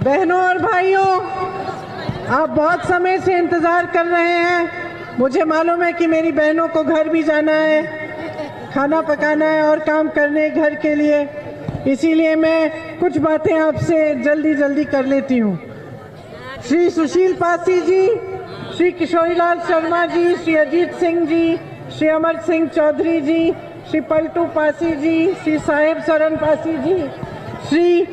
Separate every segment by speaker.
Speaker 1: बहनों और भाइयों, आप बहुत समय से इंतज़ार कर रहे हैं। मुझे मालूम है कि मेरी बहनों को घर भी जाना है, खाना पकाना है और काम करने घर के लिए, इसीलिए मैं कुछ बातें आपसे जल्दी कर लेती हूँ। श्री सुशील पासी जी, श्री किशोरीलाल शर्मा जी, श्री अजीत सिंह जी, श्री अमर सिंह चौधरी जी, श्री पलटू पासी जी, श्री साहेब सरन पासी जी, श्री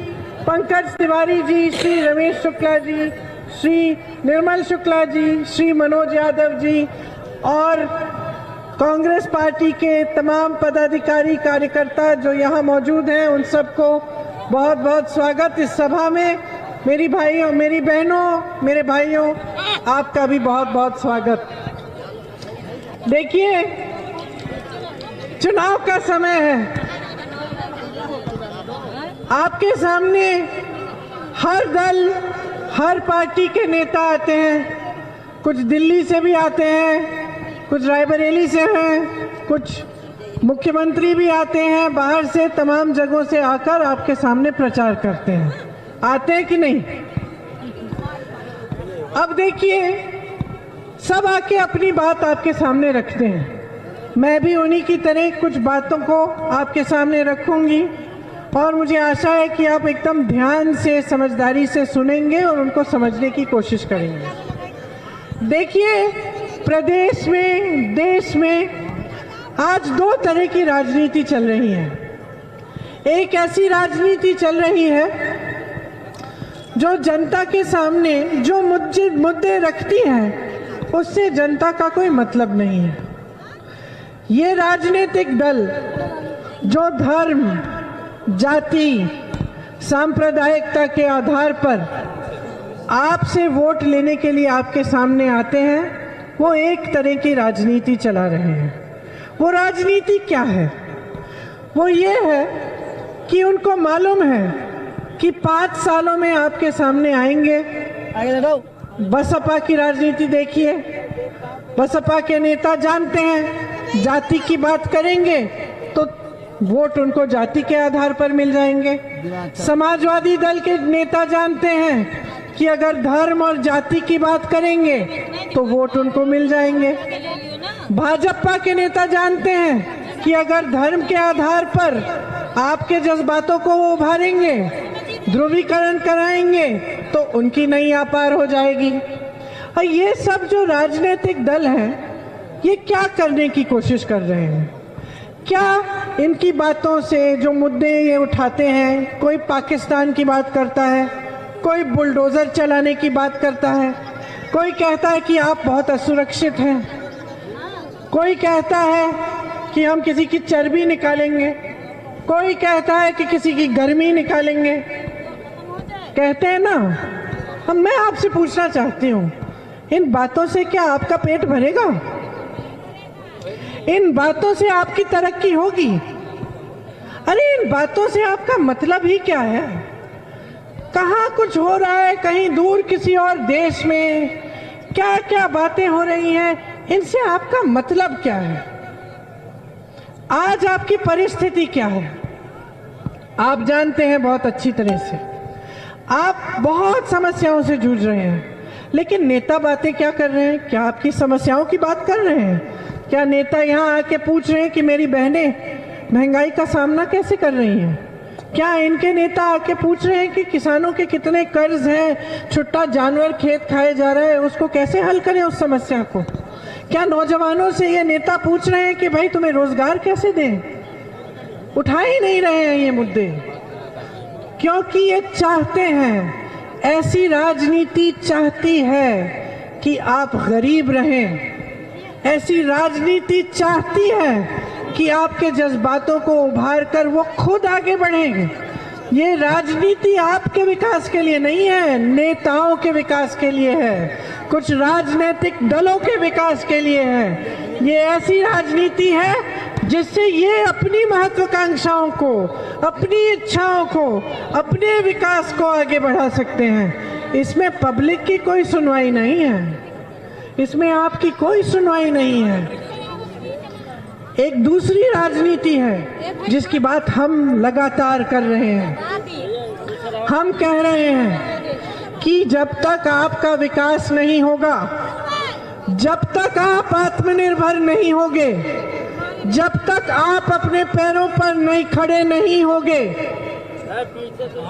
Speaker 1: पंकज तिवारी जी, श्री रमेश शुक्ला जी, श्री निर्मल शुक्ला जी, श्री मनोज यादव जी और कांग्रेस पार्टी के तमाम पदाधिकारी कार्यकर्ता जो यहाँ मौजूद हैं, उन सबको बहुत बहुत स्वागत इस सभा में। मेरी भाइयों, मेरी बहनों, मेरे भाइयों, आपका भी बहुत बहुत स्वागत। देखिए, चुनाव का समय है। आपके सामने हर दल, हर पार्टी के नेता आते हैं। कुछ दिल्ली से भी आते हैं, कुछ रायबरेली से हैं, कुछ मुख्यमंत्री भी आते हैं, बाहर से तमाम जगहों से आकर आपके सामने प्रचार करते हैं। आते हैं कि नहीं? अब देखिए, सब आके अपनी बात आपके सामने रखते हैं। मैं भी उन्हीं की तरह कुछ बातों को आपके सामने रखूंगी और मुझे आशा है कि आप एकदम ध्यान से, समझदारी से सुनेंगे और उनको समझने की कोशिश करेंगे। देखिए, प्रदेश में, देश में आज दो तरह की राजनीति चल रही है। एक ऐसी राजनीति चल रही है जो जनता के सामने जो मुद्दे रखती है उससे जनता का कोई मतलब नहीं है। ये राजनीतिक दल जो धर्म, जाति, सांप्रदायिकता के आधार पर आपसे वोट लेने के लिए आपके सामने आते हैं, वो एक तरह की राजनीति चला रहे हैं। वो राजनीति क्या है? वो ये है कि उनको मालूम है कि 5 सालों में आपके सामने आएंगे। बसपा की राजनीति देखिए, बसपा के नेता जानते हैं जाति की बात करेंगे तो वोट उनको जाति के आधार पर मिल जाएंगे। समाजवादी दल के नेता जानते हैं कि अगर धर्म और जाति की बात करेंगे तो वोट उनको मिल जाएंगे। भाजपा के नेता जानते हैं कि अगर धर्म के आधार पर आपके जज्बातों को वो उभारेंगे, ध्रुवीकरण कराएंगे तो उनकी नैया पार हो जाएगी। और ये सब जो राजनीतिक दल हैं, ये क्या करने की कोशिश कर रहे हैं? क्या इनकी बातों से जो मुद्दे ये उठाते हैं, कोई पाकिस्तान की बात करता है, कोई बुलडोजर चलाने की बात करता है, कोई कहता है कि आप बहुत असुरक्षित हैं, कोई कहता है कि हम किसी की चर्बी निकालेंगे, कोई कहता है कि किसी की गर्मी निकालेंगे। कहते हैं ना, मैं आपसे पूछना चाहती हूँ, इन बातों से क्या आपका पेट भरेगा? इन बातों से आपकी तरक्की होगी? अरे इन बातों से आपका मतलब ही क्या है? कहाँ कुछ हो रहा है, कहीं दूर किसी और देश में क्या क्या बातें हो रही हैं, इनसे आपका मतलब क्या है? आज आपकी परिस्थिति क्या है आप जानते हैं बहुत अच्छी तरह से। आप बहुत समस्याओं से जूझ रहे हैं, लेकिन नेता बातें क्या कर रहे हैं? क्या आपकी समस्याओं की बात कर रहे हैं? क्या नेता यहाँ आके पूछ रहे हैं कि मेरी बहनें महंगाई का सामना कैसे कर रही हैं? क्या इनके नेता आके पूछ रहे हैं कि किसानों के कितने कर्ज हैं, छुट्टा जानवर खेत खाए जा रहा है, उसको कैसे हल करें उस समस्या को? क्या नौजवानों से ये नेता पूछ रहे हैं कि भाई तुम्हें रोजगार कैसे दें? उठा ही नहीं रहे हैं ये मुद्दे, क्योंकि ये चाहते हैं, ऐसी राजनीति चाहती है कि आप गरीब रहें। ऐसी राजनीति चाहती है कि आपके जज्बातों को उभार कर वो खुद आगे बढ़ेंगे। ये राजनीति आपके विकास के लिए नहीं है, नेताओं के विकास के लिए है, कुछ राजनीतिक दलों के विकास के लिए है। ये ऐसी राजनीति है जिससे ये अपनी महत्वाकांक्षाओं को, अपनी इच्छाओं को, अपने विकास को आगे बढ़ा सकते हैं। इसमें पब्लिक की कोई सुनवाई नहीं है, इसमें आपकी कोई सुनवाई नहीं है। एक दूसरी राजनीति है जिसकी बात हम लगातार कर रहे हैं। हम कह रहे हैं कि जब तक आपका विकास नहीं होगा, जब तक आप आत्मनिर्भर नहीं होगे, जब तक आप अपने पैरों पर नहीं खड़े नहीं होगे,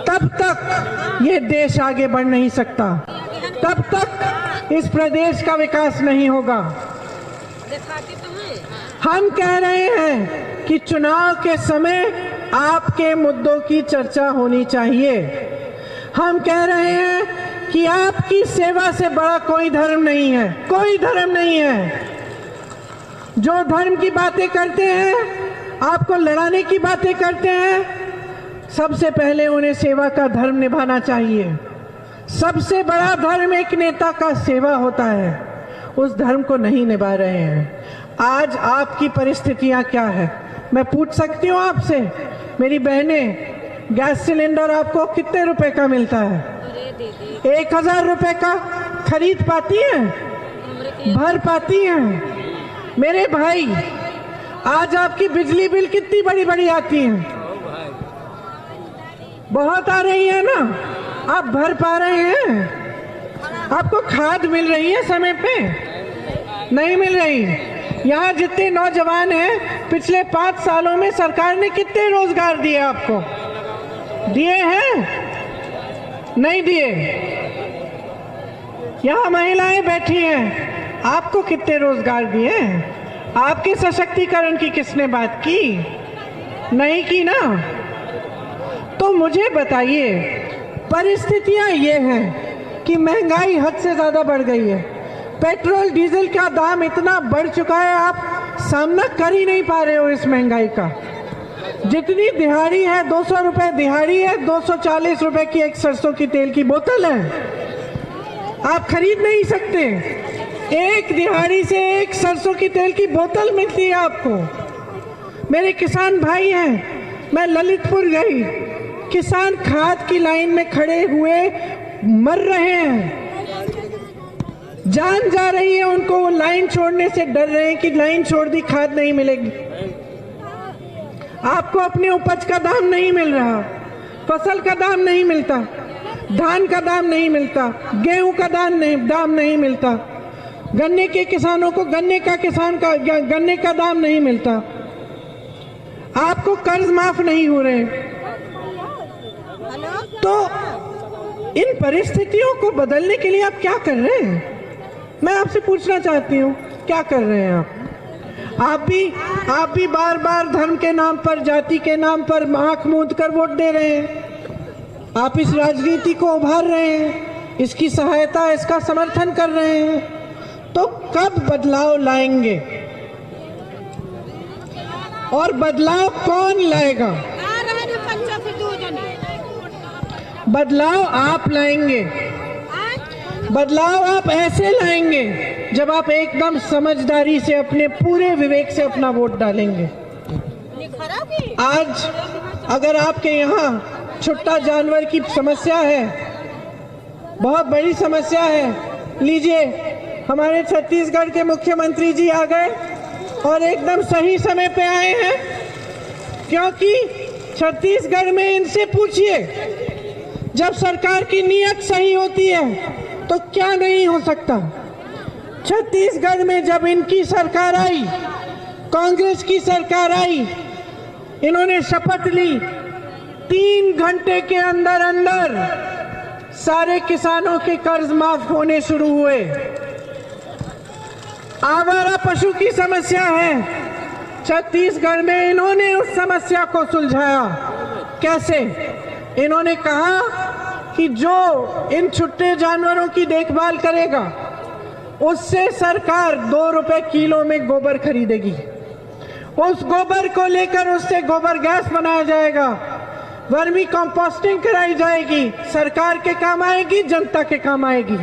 Speaker 1: तब तक ये देश आगे बढ़ नहीं सकता, तब तक इस प्रदेश का विकास नहीं होगा। हम कह रहे हैं कि चुनाव के समय आपके मुद्दों की चर्चा होनी चाहिए। हम कह रहे हैं कि आपकी सेवा से बड़ा कोई धर्म नहीं है, कोई धर्म नहीं है। जो धर्म की बातें करते हैं, आपको लड़ाने की बातें करते हैं, सबसे पहले उन्हें सेवा का धर्म निभाना चाहिए। सबसे बड़ा धर्म एक नेता का सेवा होता है, उस धर्म को नहीं निभा रहे हैं। आज आपकी परिस्थितियां क्या है, मैं पूछ सकती हूँ आपसे? मेरी बहनें, गैस सिलेंडर आपको कितने रुपए का मिलता है? 1000 रुपए का खरीद पाती हैं? भर पाती हैं? मेरे भाई, आज आपकी बिजली बिल कितनी बड़ी बड़ी आती है? बहुत आ रही है ना? आप भर पा रहे हैं? आपको खाद मिल रही है समय पे? नहीं मिल रही। यहाँ जितने नौजवान हैं, पिछले 5 सालों में सरकार ने कितने रोजगार दिए आपको? दिए हैं? नहीं दिए। यहाँ महिलाएं बैठी हैं, आपको कितने रोजगार दिए? आपके सशक्तिकरण की किसने बात की? नहीं की ना। तो मुझे बताइए, परिस्थितियां ये हैं कि महंगाई हद से ज्यादा बढ़ गई है। पेट्रोल डीजल का दाम इतना बढ़ चुका है, आप सामना कर ही नहीं पा रहे हो इस महंगाई का। जितनी दिहाड़ी है, 200 रुपए दिहाड़ी है, 240 रुपए की एक सरसों की तेल की बोतल है, आप खरीद नहीं सकते। एक दिहाड़ी से एक सरसों की तेल की बोतल मिलती है आपको। मेरे किसान भाई हैं, मैं ललितपुर गई, किसान खाद की लाइन में खड़े हुए मर रहे हैं, जान जा रही है उनको। वो लाइन छोड़ने से डर रहे हैं कि लाइन छोड़ दी, खाद नहीं मिलेगी। आपको अपने उपज का दाम नहीं मिल रहा, फसल का दाम नहीं मिलता, धान का दाम नहीं मिलता, गेहूं का दाम नहीं मिलता, गन्ने के किसानों को गन्ने का दाम नहीं मिलता, आपको कर्ज माफ नहीं हो रहे। तो इन परिस्थितियों को बदलने के लिए आप क्या कर रहे हैं? मैं आपसे पूछना चाहती हूँ, क्या कर रहे हैं आप? आप भी बार बार धर्म के नाम पर, जाति के नाम पर आंख मूंद कर वोट दे रहे हैं। आप इस राजनीति को उभार रहे हैं, इसकी सहायता, इसका समर्थन कर रहे हैं। तो कब बदलाव लाएंगे? और बदलाव कौन लाएगा? बदलाव आप लाएंगे। बदलाव आप ऐसे लाएंगे जब आप एकदम समझदारी से, अपने पूरे विवेक से अपना वोट डालेंगे। आज अगर आपके यहाँ छुट्टा जानवर की समस्या है, बहुत बड़ी समस्या है, लीजिए हमारे छत्तीसगढ़ के मुख्यमंत्री जी आ गए और एकदम सही समय पे आए हैं, क्योंकि छत्तीसगढ़ में इनसे पूछिए, जब सरकार की नीयत सही होती है तो क्या नहीं हो सकता। छत्तीसगढ़ में जब इनकी सरकार आई, कांग्रेस की सरकार आई, इन्होंने शपथ ली, 3 घंटे के अंदर अंदर सारे किसानों के कर्ज माफ होने शुरू हुए। आवारा पशु की समस्या है, छत्तीसगढ़ में इन्होंने उस समस्या को सुलझाया। कैसे? इन्होंने कहा कि जो इन छुट्टे जानवरों की देखभाल करेगा, उससे सरकार 2 रुपए किलो में गोबर खरीदेगी। उस गोबर को लेकर उससे गोबर गैस बनाया जाएगा, वर्मी कंपोस्टिंग कराई जाएगी, सरकार के काम आएगी, जनता के काम आएगी।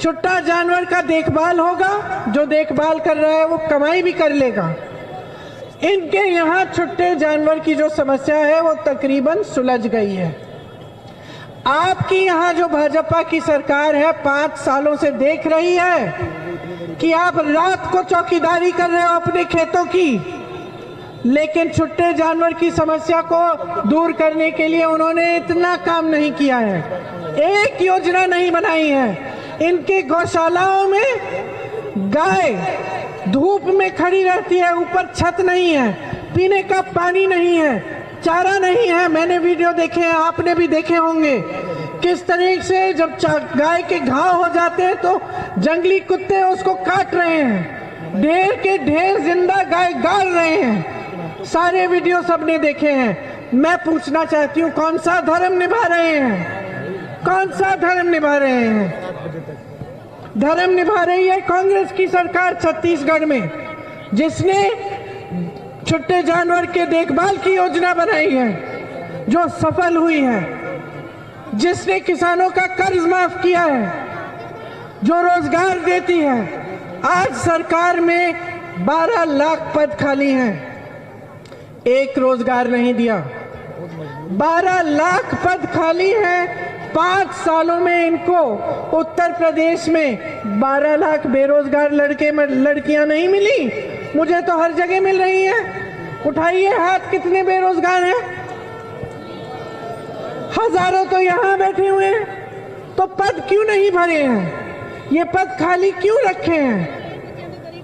Speaker 1: छुट्टा जानवर का देखभाल होगा, जो देखभाल कर रहा है वो कमाई भी कर लेगा। इनके यहाँ छुट्टे जानवर की जो समस्या है वो तकरीबन सुलझ गई है। आपकी यहाँ जो भाजपा की सरकार है 5 सालों से देख रही है कि आप रात को चौकीदारी कर रहे हो अपने खेतों की, लेकिन छुट्टे जानवर की समस्या को दूर करने के लिए उन्होंने इतना काम नहीं किया है। एक योजना नहीं बनाई है। इनके गौशालाओं में गाय धूप में खड़ी रहती है, ऊपर छत नहीं है, पीने का पानी नहीं है, चारा नहीं है। मैंने वीडियो देखे हैं, आपने भी देखे होंगे किस तरीके से जब गाय के घाव हो जाते हैं तो जंगली कुत्ते उसको काट रहे हैं, ढेर के ढेर जिंदा गाय गाड़ रहे हैं। सारे वीडियो सबने देखे हैं। मैं पूछना चाहती हूँ, कौन सा धर्म निभा रहे हैं? कौन सा धर्म निभा रहे हैं? धर्म निभा रही है कांग्रेस की सरकार छत्तीसगढ़ में, जिसने छुट्टे जानवर के देखभाल की योजना बनाई है जो सफल हुई है, जिसने किसानों का कर्ज माफ किया है, जो रोजगार देती है। आज सरकार में 12 लाख पद खाली हैं, एक रोजगार नहीं दिया। 12 लाख पद खाली हैं। 5 सालों में इनको उत्तर प्रदेश में 12 लाख बेरोजगार लड़कियां नहीं मिली। मुझे तो हर जगह मिल रही है। उठाइए हाथ, कितने बेरोजगार हैं? हजारों तो यहाँ बैठे हुए हैं। तो पद क्यों नहीं भरे हैं? ये पद खाली क्यों रखे हैं?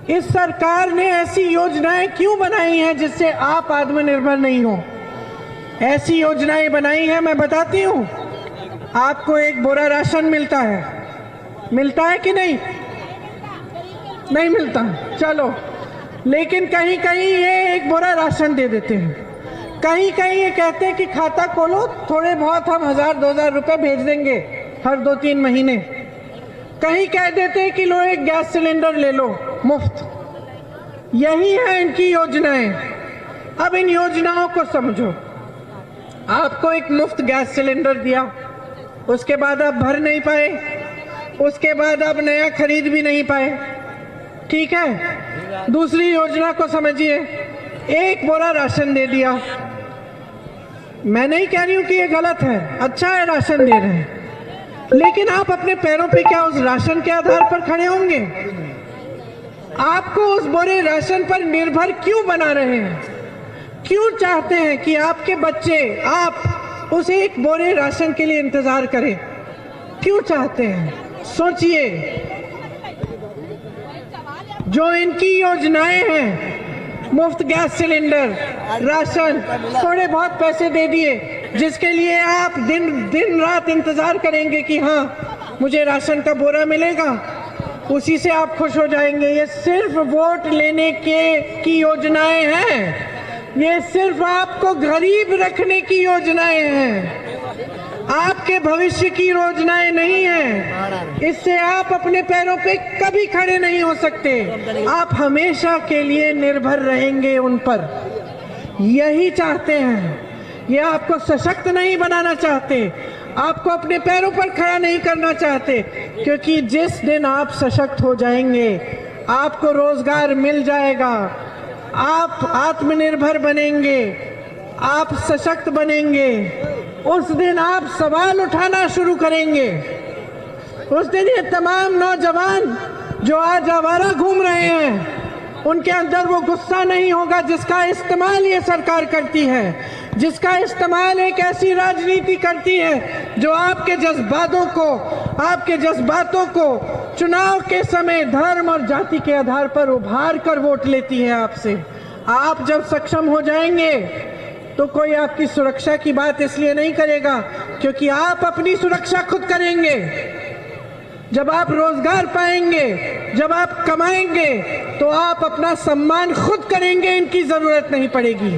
Speaker 1: इस सरकार ने ऐसी योजनाएं क्यों बनाई हैं जिससे आप आत्मनिर्भर नहीं हो? ऐसी योजनाएं बनाई हैं, मैं बताती हूँ। आपको एक बोरा राशन मिलता है कि नहीं? नहीं मिलता, चलो। लेकिन कहीं कहीं ये एक बोरा राशन दे देते हैं, कहीं कहीं ये कहते हैं कि खाता खोलो, थोड़े बहुत हम 1000-2000 रुपए भेज देंगे हर 2-3 महीने। कहीं कह देते हैं कि लो एक गैस सिलेंडर ले लो मुफ्त। यही है इनकी योजनाएं। अब इन योजनाओं को समझो। आपको एक मुफ्त गैस सिलेंडर दिया, उसके बाद आप भर नहीं पाए, उसके बाद आप नया खरीद भी नहीं पाए, ठीक है। दूसरी योजना को समझिए, एक बोरा राशन दे दिया। मैं नहीं कह रही हूं कि ये गलत है, अच्छा है राशन दे रहे हैं, लेकिन आप अपने पैरों पे क्या उस राशन के आधार पर खड़े होंगे? आपको उस बोरे राशन पर निर्भर क्यों बना रहे हैं? क्यों चाहते हैं कि आपके बच्चे, आप उस एक बोरे राशन के लिए इंतजार करें? क्यों चाहते हैं? सोचिए। जो इनकी योजनाएं हैं, मुफ्त गैस सिलेंडर, राशन, थोड़े बहुत पैसे दे दिए, जिसके लिए आप दिन रात इंतजार करेंगे कि हाँ मुझे राशन का बोरा मिलेगा, उसी से आप खुश हो जाएंगे। ये सिर्फ वोट लेने की योजनाएं हैं। ये सिर्फ आपको गरीब रखने की योजनाएं हैं, आपके भविष्य की योजनाएं नहीं हैं। इससे आप अपने पैरों पे कभी खड़े नहीं हो सकते। आप हमेशा के लिए निर्भर रहेंगे उन पर। यही चाहते हैं। ये आपको सशक्त नहीं बनाना चाहते, आपको अपने पैरों पर खड़ा नहीं करना चाहते, क्योंकि जिस दिन आप सशक्त हो जाएंगे, आपको रोजगार मिल जाएगा, आप आत्मनिर्भर बनेंगे, आप सशक्त बनेंगे, उस दिन आप सवाल उठाना शुरू करेंगे। उस दिन ये तमाम नौजवान जो आज आवारा घूम रहे हैं, उनके अंदर वो गुस्सा नहीं होगा जिसका इस्तेमाल ये सरकार करती है, जिसका इस्तेमाल एक ऐसी राजनीति करती है जो आपके जज्बातों को चुनाव के समय धर्म और जाति के आधार पर उभार कर वोट लेती है आपसे। आप जब सक्षम हो जाएंगे तो कोई आपकी सुरक्षा की बात इसलिए नहीं करेगा, क्योंकि आप अपनी सुरक्षा खुद करेंगे। जब आप रोजगार पाएंगे, जब आप कमाएंगे, तो आप अपना सम्मान खुद करेंगे, इनकी जरूरत नहीं पड़ेगी।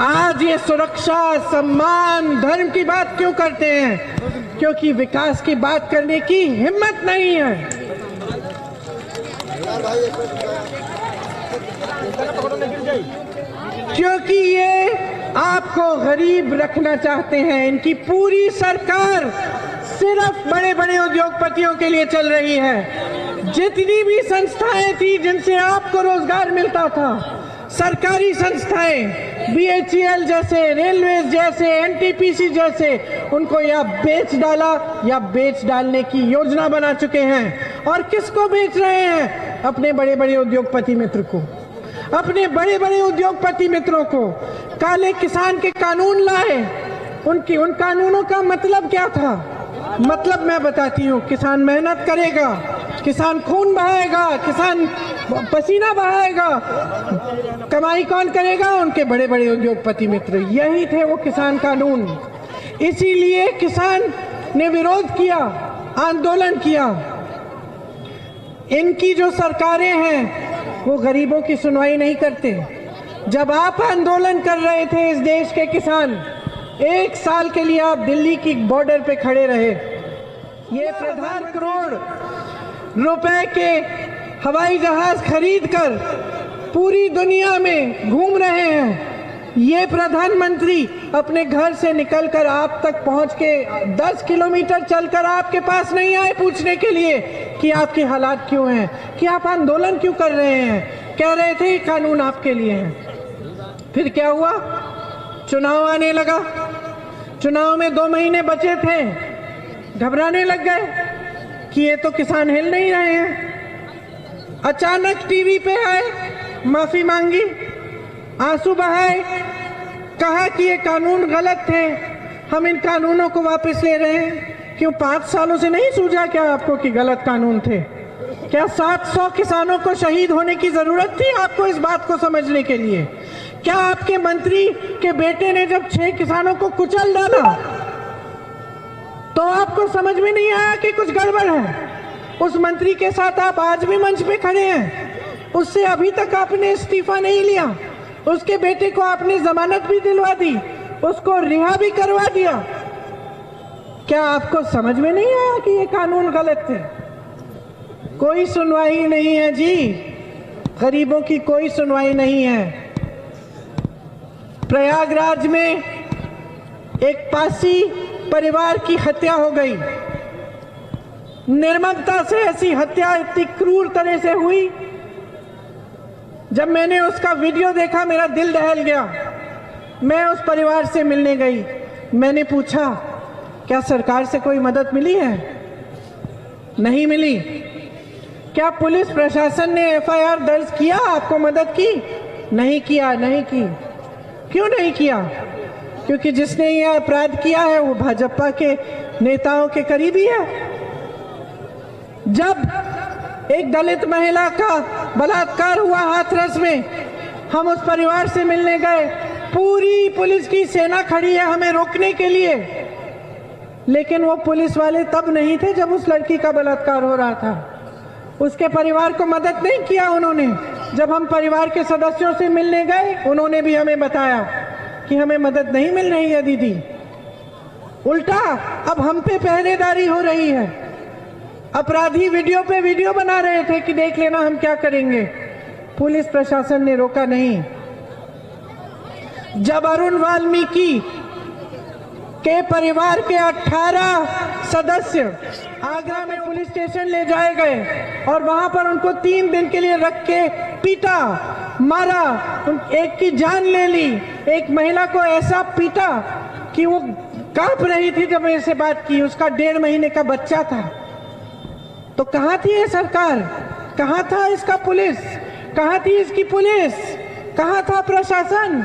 Speaker 1: आज ये सुरक्षा, सम्मान, धर्म की बात क्यों करते हैं? क्योंकि विकास की बात करने की हिम्मत नहीं है। क्योंकि ये आपको गरीब रखना चाहते हैं। इनकी पूरी सरकार सिर्फ बड़े बड़े उद्योगपतियों के लिए चल रही है। जितनी भी संस्थाएं थी जिनसे आपको रोजगार मिलता था, सरकारी संस्थाएं, BHEL जैसे, रेलवेज जैसे, NTPC जैसे, उनको या बेच डाला या बेच डालने की योजना बना चुके हैं। और किसको बेच रहे हैं? अपने बड़े बड़े उद्योगपति मित्र को। अपने बड़े बड़े उद्योगपति मित्रों को काले किसान के कानून लाए। उन कानूनों का मतलब क्या था? मतलब मैं बताती हूँ, किसान मेहनत करेगा, किसान खून बहाएगा, किसान पसीना बहाएगा, कमाई कौन करेगा? उनके बड़े बड़े उद्योगपति मित्र। यही थे वो किसान कानून। इसीलिए किसान ने विरोध किया, आंदोलन किया। इनकी जो सरकारें हैं वो गरीबों की सुनवाई नहीं करते। जब आप आंदोलन कर रहे थे इस देश के किसान, 1 साल के लिए आप दिल्ली की बॉर्डर पे खड़े रहे। ये प्रधान करोड़ रुपए के हवाई जहाज खरीद कर पूरी दुनिया में घूम रहे हैं। ये प्रधानमंत्री अपने घर से निकलकर आप तक पहुंच के 10 किलोमीटर चलकर आपके पास नहीं आए पूछने के लिए कि आपके हालात क्यों हैं, कि आप आंदोलन क्यों कर रहे हैं। कह रहे थे कानून आपके लिए है। फिर क्या हुआ? चुनाव आने लगा। चुनाव में 2 महीने बचे थे, घबराने लग गए कि ये तो किसान हिल नहीं रहे हैं। अचानक टीवी पे आए, माफी मांगी, आंसू बहाए, कहा कि ये कानून गलत थे, हम इन कानूनों को वापस ले रहे हैं। क्यों 5 सालों से नहीं सूझा क्या आपको कि गलत कानून थे? क्या 700 किसानों को शहीद होने की जरूरत थी आपको इस बात को समझने के लिए? क्या आपके मंत्री के बेटे ने जब 6 किसानों को कुचल डाला तो आपको समझ में नहीं आया कि कुछ गड़बड़ है? उस मंत्री के साथ आप आज भी मंच पे खड़े हैं, उससे अभी तक आपने इस्तीफा नहीं लिया, उसके बेटे को आपने जमानत भी दिलवा दी, उसको रिहा भी करवा दिया। क्या आपको समझ में नहीं आया कि ये कानून गलत थे? कोई सुनवाई नहीं है जी, गरीबों की कोई सुनवाई नहीं है। प्रयागराज में एक पासी परिवार की हत्या हो गई। निर्ममता से ऐसी हत्या इतनी क्रूर तरह से हुई, जब मैंने उसका वीडियो देखा मेरा दिल दहल गया। मैं उस परिवार से मिलने गई। मैंने पूछा, क्या सरकार से कोई मदद मिली है? नहीं मिली। क्या पुलिस प्रशासन ने एफआईआर दर्ज किया, आपको मदद की? नहीं किया, नहीं की। क्यों नहीं किया? क्योंकि जिसने यह अपराध किया है वो भाजपा के नेताओं के करीबी है। जब एक दलित महिला का बलात्कार हुआ हाथरस में, हम उस परिवार से मिलने गए। पूरी पुलिस की सेना खड़ी है हमें रोकने के लिए, लेकिन वो पुलिस वाले तब नहीं थे जब उस लड़की का बलात्कार हो रहा था। उसके परिवार को मदद नहीं किया उन्होंने। जब हम परिवार के सदस्यों से मिलने गए, उन्होंने भी हमें बताया कि हमें मदद नहीं मिल रही है दीदी। उल्टा अब हम पे पहरेदारी हो रही है। अपराधी वीडियो पे वीडियो बना रहे थे कि देख लेना हम क्या करेंगे। पुलिस प्रशासन ने रोका नहीं। जब अरुण वाल्मीकि के परिवार के 18 सदस्य आगरा में पुलिस स्टेशन ले जाए गए और वहां पर उनको 3 दिन के लिए रख के पीटा, मारा, एक की जान ले ली। एक महिला को ऐसा पीटा कि वो कांप रही थी जब ऐसे बात की। उसका 1.5 महीने का बच्चा था। तो कहां थी ये सरकार? कहां था इसका पुलिस? कहां थी इसकी पुलिस? कहां था प्रशासन?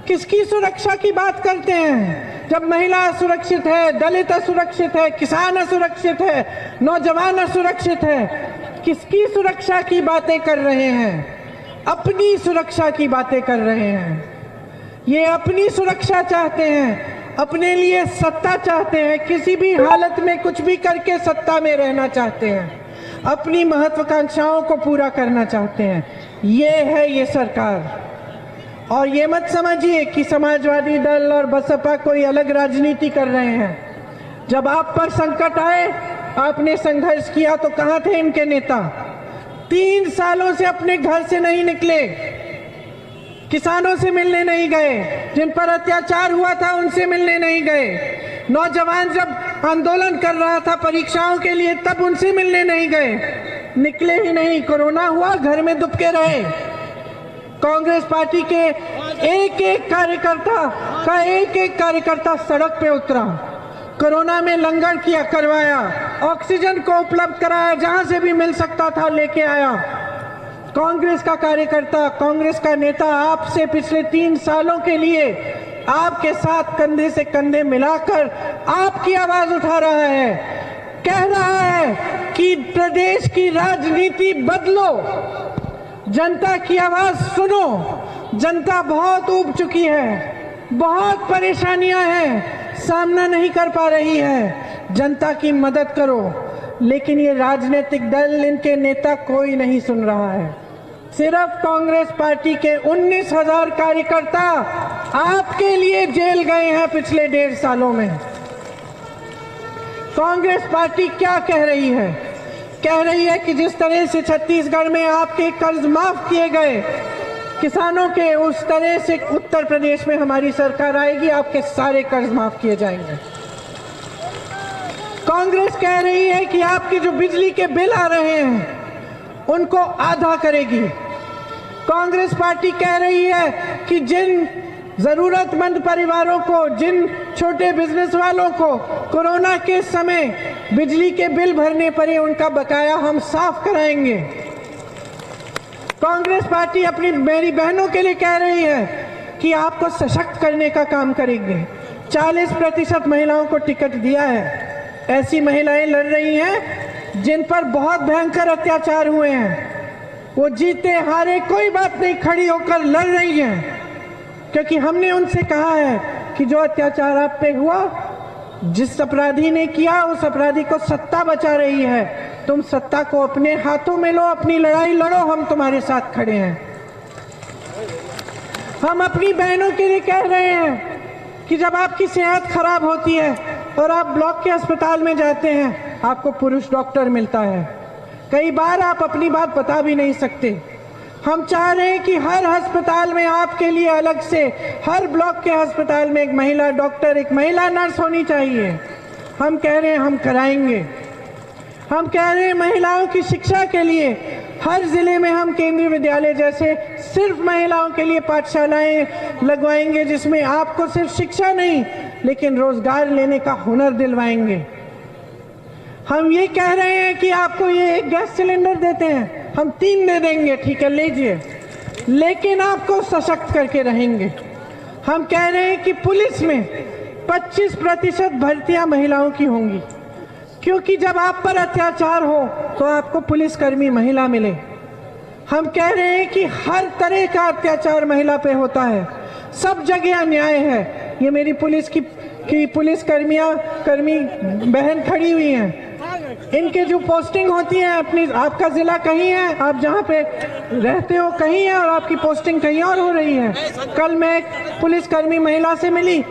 Speaker 1: किसकी सुरक्षा की बात करते हैं? जब महिला असुरक्षित है, दलित असुरक्षित है, किसान असुरक्षित है, नौजवान असुरक्षित है, किसकी सुरक्षा की बातें कर रहे हैं? अपनी सुरक्षा की बातें कर रहे हैं। ये अपनी सुरक्षा चाहते हैं, अपने लिए सत्ता चाहते हैं, किसी भी हालत में कुछ भी करके सत्ता में रहना चाहते हैं, अपनी महत्वाकांक्षाओं को पूरा करना चाहते हैं। ये है ये सरकार। और ये मत समझिए कि समाजवादी दल और बसपा कोई अलग राजनीति कर रहे हैं। जब आप पर संकट आए, आपने संघर्ष किया तो कहां थे इनके नेता? 3 सालों से अपने घर से नहीं निकले, किसानों से मिलने नहीं गए, जिन पर अत्याचार हुआ था उनसे मिलने नहीं गए। नौजवान जब आंदोलन कर रहा था परीक्षाओं के लिए, तब उनसे मिलने नहीं गए, निकले ही नहीं। कोरोना हुआ, घर में दुबके रहे। कांग्रेस पार्टी के एक एक कार्यकर्ता सड़क पे उतरा, कोरोना में लंगर किया, करवाया, ऑक्सीजन को उपलब्ध कराया, जहां से भी मिल सकता था लेके आया। कांग्रेस का कार्यकर्ता, कांग्रेस का नेता आपसे पिछले 3 सालों के लिए आपके साथ कंधे से कंधे मिलाकर आपकी आवाज उठा रहा है, कह रहा है कि प्रदेश की राजनीति बदलो, जनता की आवाज सुनो। जनता बहुत ऊब चुकी है, बहुत परेशानियां हैं, सामना नहीं कर पा रही है, जनता की मदद करो। लेकिन ये राजनीतिक दल, इनके नेता कोई नहीं सुन रहा है। सिर्फ कांग्रेस पार्टी के 19,000 कार्यकर्ता आपके लिए जेल गए हैं पिछले 1.5 सालों में। कांग्रेस पार्टी क्या कह रही है? कह रही है कि जिस तरह से छत्तीसगढ़ में आपके कर्ज माफ किए गए किसानों के, उस तरह से उत्तर प्रदेश में हमारी सरकार आएगी, आपके सारे कर्ज माफ किए जाएंगे। कांग्रेस कह रही है कि आपके जो बिजली के बिल आ रहे हैं उनको आधा करेगी। कांग्रेस पार्टी कह रही है कि जिन जरूरतमंद परिवारों को, जिन छोटे बिजनेस वालों को कोरोना के समय बिजली के बिल भरने पड़े, उनका बकाया हम साफ कराएंगे। कांग्रेस पार्टी अपनी मेरी बहनों के लिए कह रही है कि आपको सशक्त करने का काम करेंगे। 40% महिलाओं को टिकट दिया है। ऐसी महिलाएं लड़ रही हैं जिन पर बहुत भयंकर अत्याचार हुए हैं, वो जीते हारे कोई बात नहीं, खड़ी होकर लड़ रही हैं, क्योंकि हमने उनसे कहा है कि जो अत्याचार आप पे हुआ, जिस अपराधी ने किया, उस अपराधी को सत्ता बचा रही है। तुम सत्ता को अपने हाथों में लो, अपनी लड़ाई लड़ो, हम तुम्हारे साथ खड़े हैं। हम अपनी बहनों के लिए कह रहे हैं कि जब आपकी सेहत खराब होती है और आप ब्लॉक के अस्पताल में जाते हैं, आपको पुरुष डॉक्टर मिलता है। कई बार आप अपनी बात बता भी नहीं सकते। हम चाह रहे हैं कि हर अस्पताल में आपके लिए अलग से, हर ब्लॉक के अस्पताल में एक महिला डॉक्टर, एक महिला नर्स होनी चाहिए। हम कह रहे हैं हम कराएंगे। हम कह रहे हैं महिलाओं की शिक्षा के लिए हर जिले में हम केंद्रीय विद्यालय जैसे सिर्फ महिलाओं के लिए पाठशालाएं लगवाएंगे, जिसमें आपको सिर्फ शिक्षा नहीं लेकिन रोजगार लेने का हुनर दिलवाएंगे। हम ये कह रहे हैं कि आपको ये एक गैस सिलेंडर देते हैं, हम 3 दे देंगे, ठीक है लीजिए, लेकिन आपको सशक्त करके रहेंगे। हम कह रहे हैं कि पुलिस में 25% भर्तियां महिलाओं की होंगी, क्योंकि जब आप पर अत्याचार हो तो आपको पुलिसकर्मी महिला मिले। हम कह रहे हैं कि हर तरह का अत्याचार महिला पे होता है, सब जगह अन्याय है। ये मेरी पुलिस की पुलिसकर्मी बहन खड़ी हुई हैं, इनके जो पोस्टिंग होती है, अपनी आपका जिला कहीं है, आप जहाँ पे रहते हो कहीं है और आपकी पोस्टिंग कहीं और हो रही है। कल मैं एक पुलिसकर्मी महिला से मिली,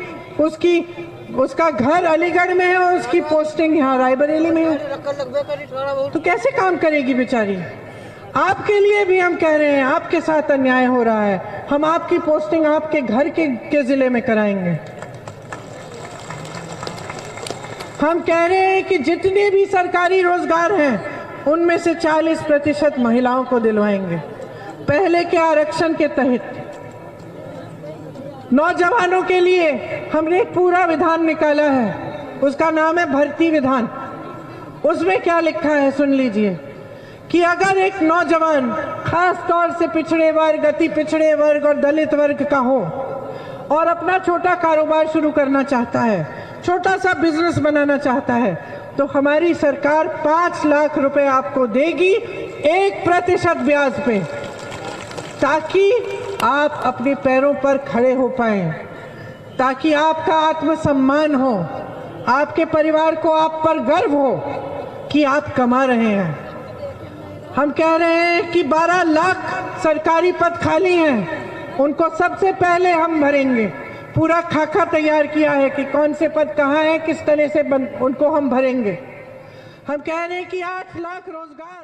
Speaker 1: उसका घर अलीगढ़ में है और उसकी पोस्टिंग यहाँ रायबरेली में है, तो कैसे काम करेगी बेचारी। आपके लिए भी हम कह रहे हैं, आपके साथ अन्याय हो रहा है, हम आपकी पोस्टिंग आपके घर के जिले में कराएंगे। हम कह रहे हैं कि जितने भी सरकारी रोजगार हैं उनमें से 40% महिलाओं को दिलवाएंगे। पहले के आरक्षण के तहत नौजवानों के लिए हमने एक पूरा विधान निकाला है, उसका नाम है भर्ती विधान। उसमें क्या लिखा है सुन लीजिए कि अगर एक नौजवान खास तौर से पिछड़े वर्ग, अति पिछड़े वर्ग और दलित वर्ग का हो और अपना छोटा कारोबार शुरू करना चाहता है, छोटा सा बिजनेस बनाना चाहता है, तो हमारी सरकार 5 लाख रुपए आपको देगी 1% ब्याज पे, ताकि आप अपने पैरों पर खड़े हो पाएं, ताकि आपका आत्मसम्मान हो, आपके परिवार को आप पर गर्व हो कि आप कमा रहे हैं। हम कह रहे हैं कि 12 लाख सरकारी पद खाली हैं, उनको सबसे पहले हम भरेंगे। पूरा खाका तैयार किया है कि कौन से पद कहाँ हैं, किस तरह से उनको हम भरेंगे। हम कह रहे हैं कि 8 लाख रोजगार